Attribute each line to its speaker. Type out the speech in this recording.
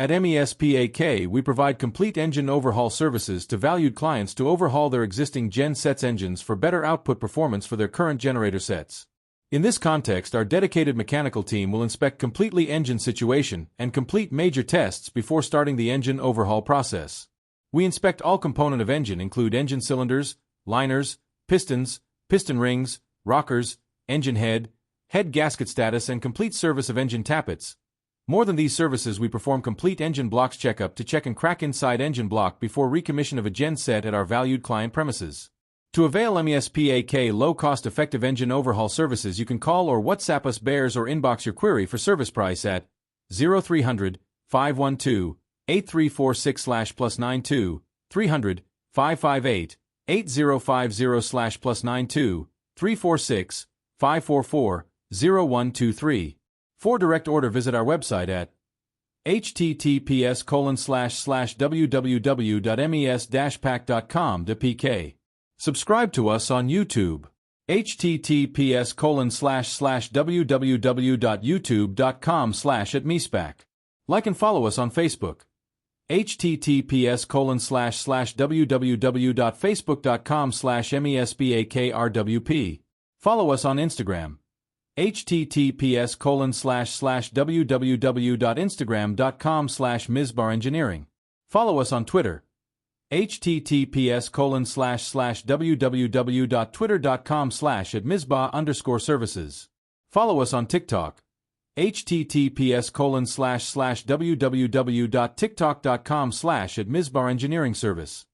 Speaker 1: At MES-PAK, we provide complete engine overhaul services to valued clients to overhaul their existing gen sets engines for better output performance for their current generator sets. In this context, our dedicated mechanical team will inspect completely engine situation and complete major tests before starting the engine overhaul process. We inspect all component of engine include engine cylinders, liners, pistons, piston rings, rockers, engine head gasket status and complete service of engine tappets. More than these services, we perform complete engine blocks checkup to check and crack inside engine block before recommission of a gen set at our valued client premises. To avail MES-PAK low-cost effective engine overhaul services, you can call or WhatsApp us bears or inbox your query for service price at 0300 512 8346/+92 300 558 8050/+92 346 544 0123. For direct order, visit our website at https://www.mes-pak.com/pk. Subscribe to us on YouTube. https://www.youtube.com/MES-PAK. Like and follow us on Facebook. https://www.facebook.com/MES-PAKRWP. Follow us on Instagram. https://www.instagram.com/MES-PAK. Follow us on Twitter. https://www.twitter.com/@MES-PAK_services. Follow us on TikTok. https://www.tiktok.com/@MES-PAK service.